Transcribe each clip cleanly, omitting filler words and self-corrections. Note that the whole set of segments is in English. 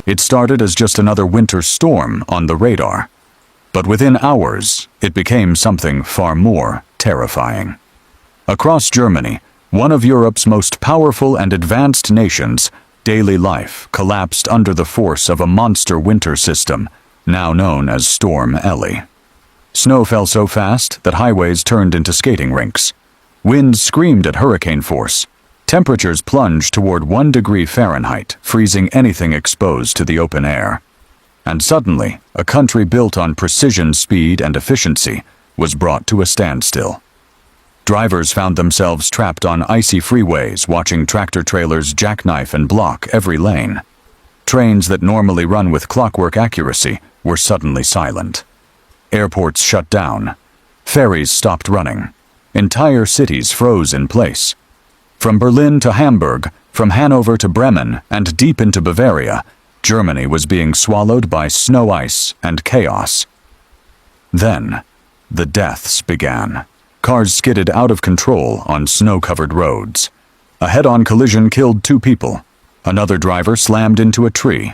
It started as just another winter storm on the radar. But within hours, it became something far more terrifying. Across Germany, one of Europe's most powerful and advanced nations, daily life collapsed under the force of a monster winter system, now known as Storm Ellie. Snow fell so fast that highways turned into skating rinks. Winds screamed at hurricane force. Temperatures plunged toward 1 degree Fahrenheit, freezing anything exposed to the open air. And suddenly, a country built on precision, speed, and efficiency was brought to a standstill. Drivers found themselves trapped on icy freeways, watching tractor-trailers jackknife and block every lane. Trains that normally run with clockwork accuracy were suddenly silent. Airports shut down. Ferries stopped running. Entire cities froze in place. From Berlin to Hamburg, from Hanover to Bremen, and deep into Bavaria, Germany was being swallowed by snow ice and chaos. Then, the deaths began. Cars skidded out of control on snow-covered roads. A head-on collision killed 2 people. Another driver slammed into a tree.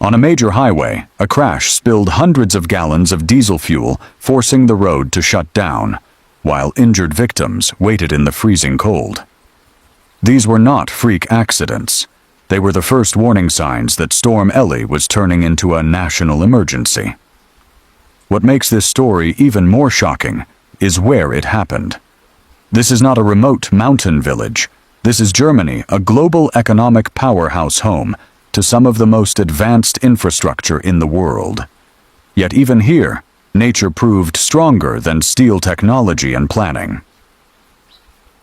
On a major highway, a crash spilled hundreds of gallons of diesel fuel, forcing the road to shut down, while injured victims waited in the freezing cold. These were not freak accidents. They were the first warning signs that Storm Ellie was turning into a national emergency. What makes this story even more shocking is where it happened. This is not a remote mountain village. This is Germany, a global economic powerhouse home to some of the most advanced infrastructure in the world. Yet even here, nature proved stronger than steel technology and planning.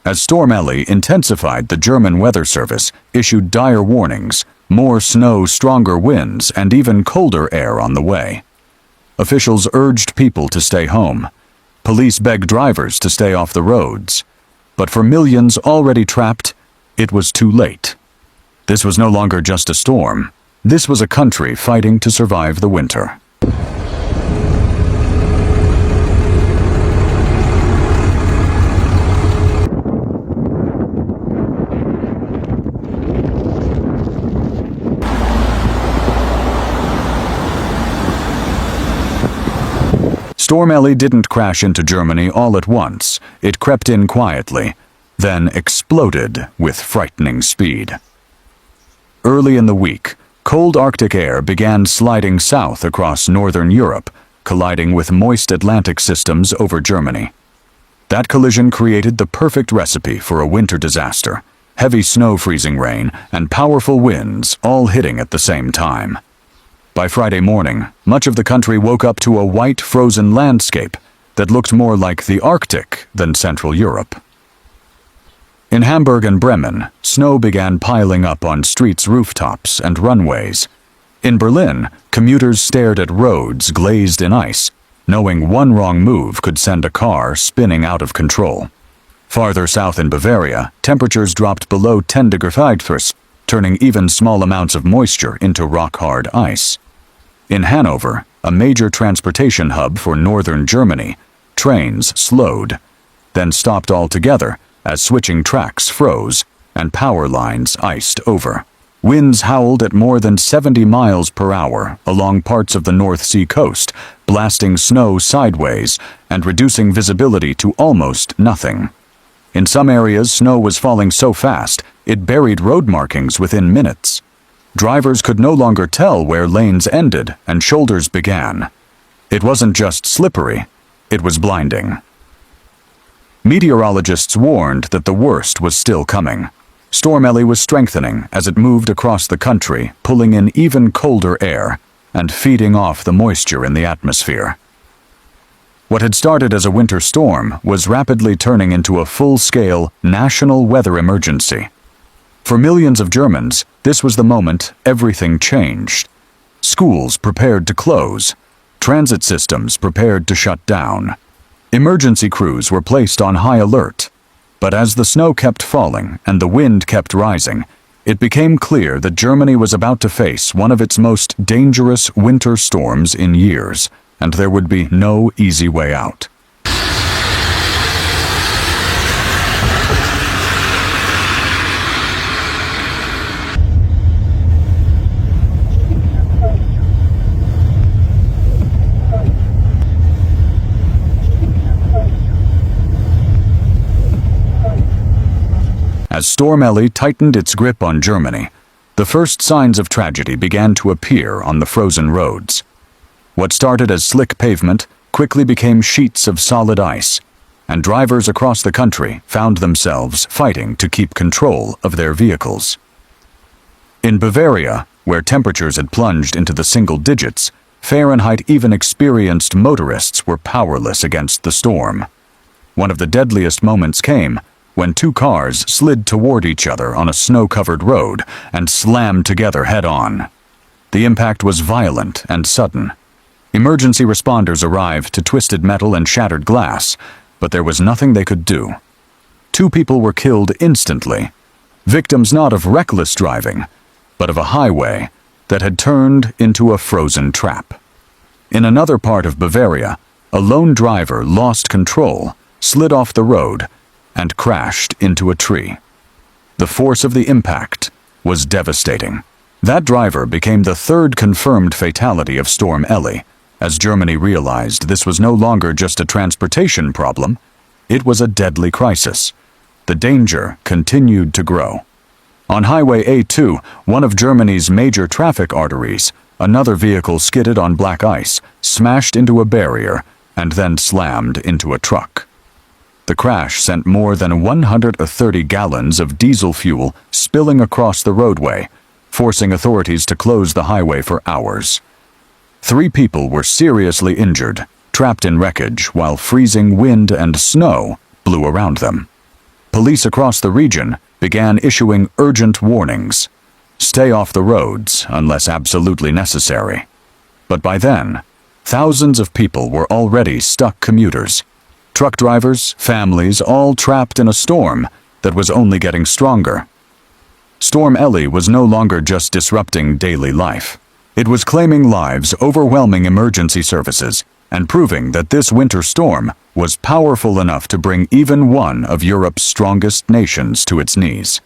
As Storm Ellie intensified, the German Weather Service issued dire warnings, more snow, stronger winds, and even colder air on the way. Officials urged people to stay home. Police begged drivers to stay off the roads. But for millions already trapped, it was too late. This was no longer just a storm. This was a country fighting to survive the winter. Storm Ellie didn't crash into Germany all at once. It crept in quietly, then exploded with frightening speed. Early in the week, cold Arctic air began sliding south across northern Europe, colliding with moist Atlantic systems over Germany. That collision created the perfect recipe for a winter disaster: heavy snow, freezing rain, and powerful winds all hitting at the same time. By Friday morning, much of the country woke up to a white, frozen landscape that looked more like the Arctic than Central Europe. In Hamburg and Bremen, snow began piling up on streets' rooftops and runways. In Berlin, commuters stared at roads glazed in ice, knowing one wrong move could send a car spinning out of control. Farther south in Bavaria, temperatures dropped below 10 degrees Celsius, turning even small amounts of moisture into rock-hard ice. In Hanover, a major transportation hub for northern Germany, trains slowed, then stopped altogether as switching tracks froze and power lines iced over. Winds howled at more than 70 miles per hour along parts of the North Sea coast, blasting snow sideways and reducing visibility to almost nothing. In some areas, snow was falling so fast it buried road markings within minutes. Drivers could no longer tell where lanes ended and shoulders began. It wasn't just slippery, it was blinding. Meteorologists warned that the worst was still coming. Storm Ellie was strengthening as it moved across the country, pulling in even colder air and feeding off the moisture in the atmosphere. What had started as a winter storm was rapidly turning into a full-scale national weather emergency. For millions of Germans, this was the moment everything changed. Schools prepared to close. Transit systems prepared to shut down. Emergency crews were placed on high alert. But as the snow kept falling and the wind kept rising, it became clear that Germany was about to face one of its most dangerous winter storms in years, and there would be no easy way out. As Storm Ellie tightened its grip on Germany, the first signs of tragedy began to appear on the frozen roads. What started as slick pavement quickly became sheets of solid ice, and drivers across the country found themselves fighting to keep control of their vehicles. In Bavaria, where temperatures had plunged into the single digits, Fahrenheit even experienced motorists were powerless against the storm. One of the deadliest moments came when two cars slid toward each other on a snow-covered road and slammed together head-on. The impact was violent and sudden. Emergency responders arrived to twisted metal and shattered glass, but there was nothing they could do. Two people were killed instantly, victims not of reckless driving, but of a highway that had turned into a frozen trap. In another part of Bavaria, a lone driver lost control, slid off the road, and crashed into a tree. The force of the impact was devastating. That driver became the third confirmed fatality of Storm Ellie, as Germany realized this was no longer just a transportation problem, it was a deadly crisis. The danger continued to grow. On Highway A2, one of Germany's major traffic arteries, another vehicle skidded on black ice, smashed into a barrier, and then slammed into a truck. The crash sent more than 130 gallons of diesel fuel spilling across the roadway, forcing authorities to close the highway for hours. 3 people were seriously injured, trapped in wreckage while freezing wind and snow blew around them. Police across the region began issuing urgent warnings. Stay off the roads unless absolutely necessary. But by then, thousands of people were already stuck commuters. Truck drivers, families, all trapped in a storm that was only getting stronger. Storm Ellie was no longer just disrupting daily life. It was claiming lives, overwhelming emergency services, and proving that this winter storm was powerful enough to bring even one of Europe's strongest nations to its knees.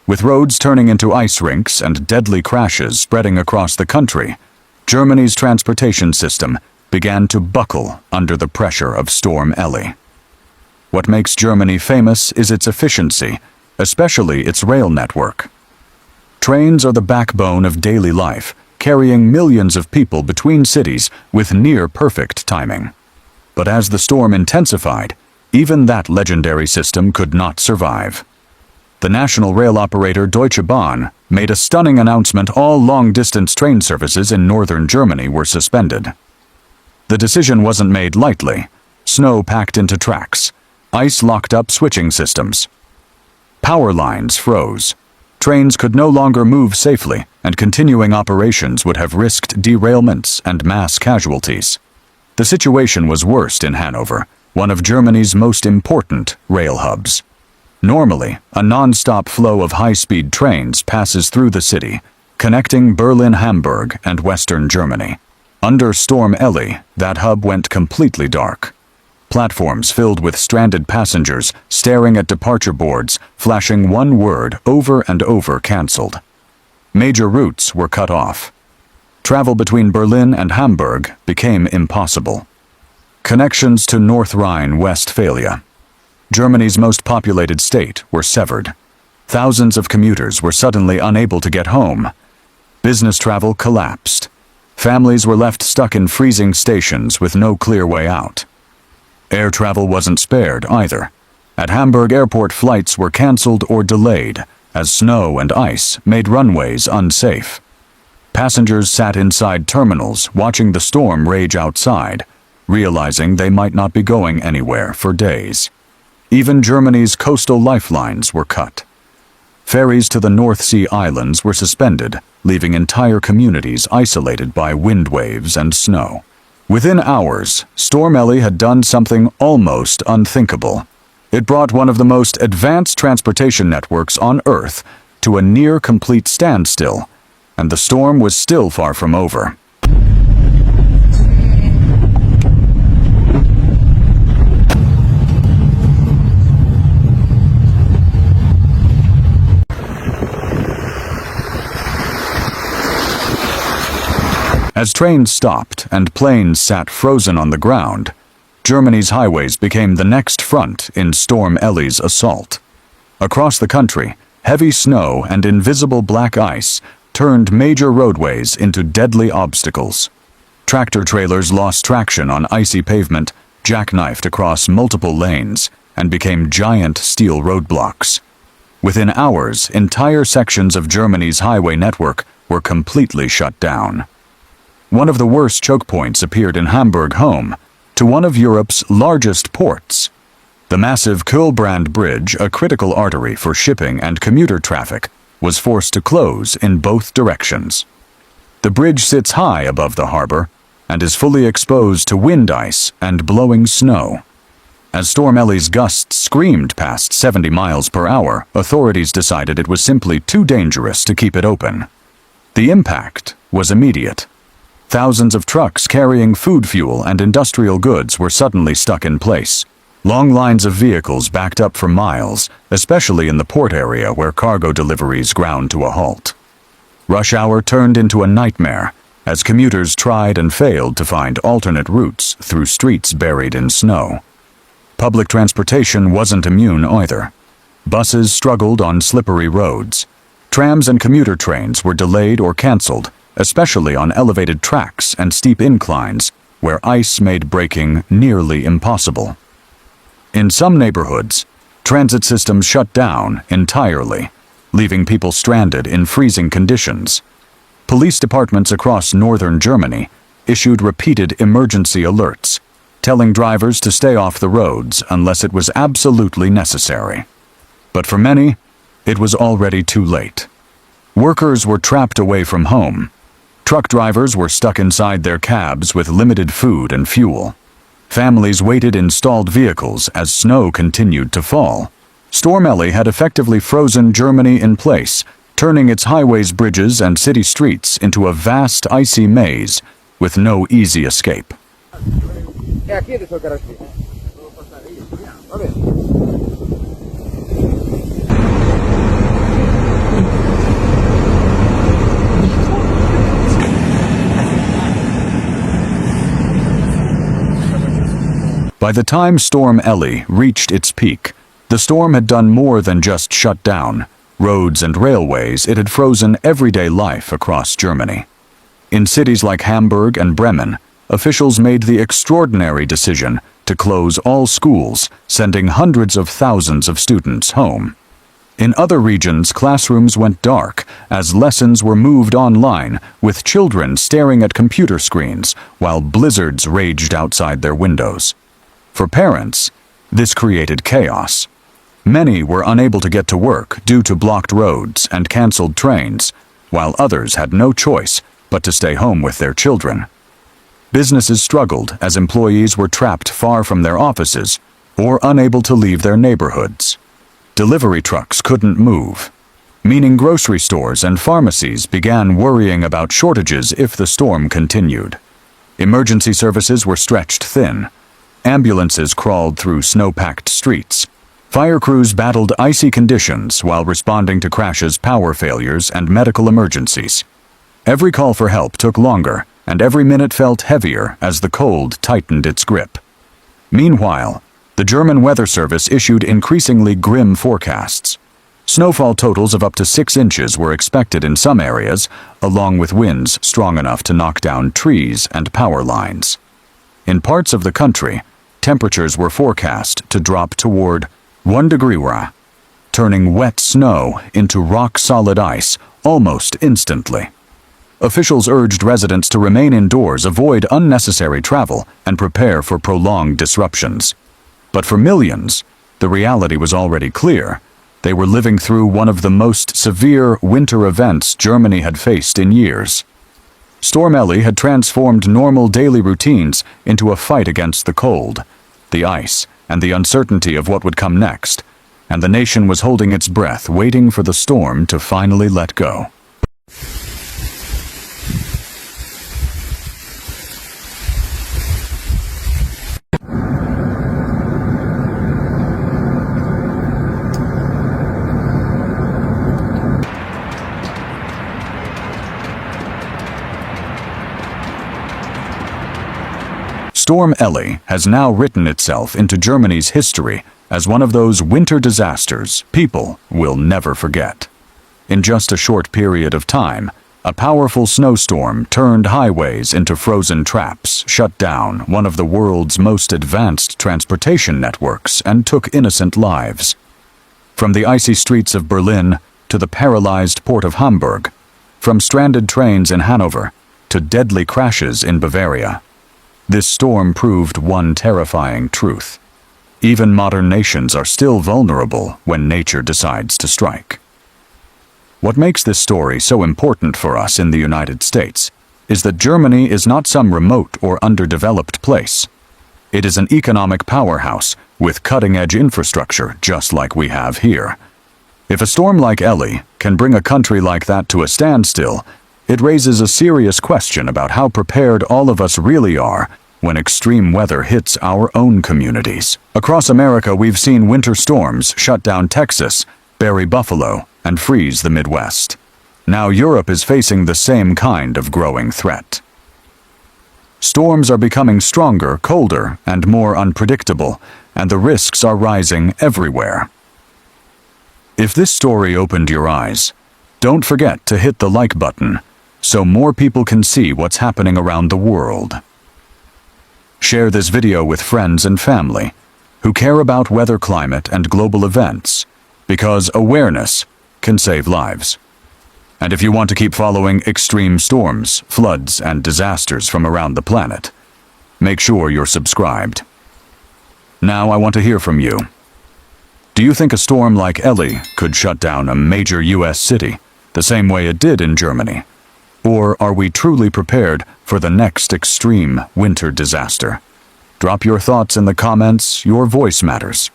With roads turning into ice rinks and deadly crashes spreading across the country, Germany's transportation system began to buckle under the pressure of Storm Ellie. What makes Germany famous is its efficiency, especially its rail network. Trains are the backbone of daily life, carrying millions of people between cities with near-perfect timing. But as the storm intensified, even that legendary system could not survive. The national rail operator Deutsche Bahn made a stunning announcement: all long-distance train services in northern Germany were suspended. The decision wasn't made lightly. Snow packed into tracks. Ice locked up switching systems. Power lines froze. Trains could no longer move safely, and continuing operations would have risked derailments and mass casualties. The situation was worst in Hanover, one of Germany's most important rail hubs. Normally, a non-stop flow of high-speed trains passes through the city, connecting Berlin, Hamburg, and western Germany. Under Storm Ellie, that hub went completely dark. Platforms filled with stranded passengers staring at departure boards, flashing one word over and over: cancelled. Major routes were cut off. Travel between Berlin and Hamburg became impossible. Connections to North Rhine-Westphalia, Germany's most populated state, were severed. Thousands of commuters were suddenly unable to get home. Business travel collapsed. Families were left stuck in freezing stations with no clear way out. Air travel wasn't spared either. At Hamburg airport, flights were cancelled or delayed as snow and ice made runways unsafe. Passengers sat inside terminals watching the storm rage outside, realizing they might not be going anywhere for days. Even Germany's coastal lifelines were cut. Ferries to the North Sea islands were suspended, leaving entire communities isolated by wind waves and snow. Within hours, Storm Ellie had done something almost unthinkable. It brought one of the most advanced transportation networks on Earth to a near-complete standstill, and the storm was still far from over. As trains stopped and planes sat frozen on the ground, Germany's highways became the next front in Storm Ellie's assault. Across the country, heavy snow and invisible black ice turned major roadways into deadly obstacles. Tractor trailers lost traction on icy pavement, jackknifed across multiple lanes, and became giant steel roadblocks. Within hours, entire sections of Germany's highway network were completely shut down. One of the worst choke points appeared in Hamburg, home to one of Europe's largest ports. The massive Kühlbrand Bridge, a critical artery for shipping and commuter traffic, was forced to close in both directions. The bridge sits high above the harbor and is fully exposed to wind ice and blowing snow. As Storm Ellie's gusts screamed past 70 miles per hour, authorities decided it was simply too dangerous to keep it open. The impact was immediate. Thousands of trucks carrying food, fuel, and industrial goods were suddenly stuck in place. Long lines of vehicles backed up for miles, especially in the port area where cargo deliveries ground to a halt. Rush hour turned into a nightmare as commuters tried and failed to find alternate routes through streets buried in snow. Public transportation wasn't immune either. Buses struggled on slippery roads. Trams and commuter trains were delayed or canceled, especially on elevated tracks and steep inclines where ice made braking nearly impossible. In some neighborhoods, transit systems shut down entirely, leaving people stranded in freezing conditions. Police departments across northern Germany issued repeated emergency alerts, telling drivers to stay off the roads unless it was absolutely necessary. But for many, it was already too late. Workers were trapped away from home. Truck drivers were stuck inside their cabs with limited food and fuel. Families waited in stalled vehicles as snow continued to fall. Storm Ellie had effectively frozen Germany in place, turning its highways, bridges, and city streets into a vast icy maze with no easy escape. By the time Storm Ellie reached its peak, the storm had done more than just shut down roads and railways. It had frozen everyday life across Germany. In cities like Hamburg and Bremen, officials made the extraordinary decision to close all schools, sending hundreds of thousands of students home. In other regions, classrooms went dark as lessons were moved online, with children staring at computer screens while blizzards raged outside their windows. For parents, this created chaos. Many were unable to get to work due to blocked roads and canceled trains, while others had no choice but to stay home with their children. Businesses struggled as employees were trapped far from their offices or unable to leave their neighborhoods. Delivery trucks couldn't move, meaning grocery stores and pharmacies began worrying about shortages if the storm continued. Emergency services were stretched thin. Ambulances crawled through snow-packed streets. Fire crews battled icy conditions while responding to crashes, power failures, and medical emergencies. Every call for help took longer, and every minute felt heavier as the cold tightened its grip. Meanwhile, the German Weather Service issued increasingly grim forecasts. Snowfall totals of up to 6 inches were expected in some areas, along with winds strong enough to knock down trees and power lines. In parts of the country, temperatures were forecast to drop toward 1 degree, turning wet snow into rock-solid ice almost instantly. Officials urged residents to remain indoors, avoid unnecessary travel, and prepare for prolonged disruptions. But for millions, the reality was already clear. They were living through one of the most severe winter events Germany had faced in years. Storm Ellie had transformed normal daily routines into a fight against the cold, the ice, and the uncertainty of what would come next, and the nation was holding its breath, waiting for the storm to finally let go. Storm Ellie has now written itself into Germany's history as one of those winter disasters people will never forget. In just a short period of time, a powerful snowstorm turned highways into frozen traps, shut down one of the world's most advanced transportation networks, and took innocent lives. From the icy streets of Berlin to the paralyzed port of Hamburg, from stranded trains in Hanover to deadly crashes in Bavaria, this storm proved one terrifying truth. Even modern nations are still vulnerable when nature decides to strike. What makes this story so important for us in the United States is that Germany is not some remote or underdeveloped place. It is an economic powerhouse with cutting-edge infrastructure just like we have here. If a storm like Ellie can bring a country like that to a standstill, it raises a serious question about how prepared all of us really are when extreme weather hits our own communities. Across America, we've seen winter storms shut down Texas, bury Buffalo, and freeze the Midwest. Now Europe is facing the same kind of growing threat. Storms are becoming stronger, colder, and more unpredictable, and the risks are rising everywhere. If this story opened your eyes, don't forget to hit the like button so more people can see what's happening around the world. Share this video with friends and family who care about weather, climate, and global events, because awareness can save lives. And if you want to keep following extreme storms, floods, and disasters from around the planet, make sure you're subscribed. Now I want to hear from you. Do you think a storm like Ellie could shut down a major US city the same way it did in Germany? Or are we truly prepared for the next extreme winter disaster? Drop your thoughts in the comments. Your voice matters.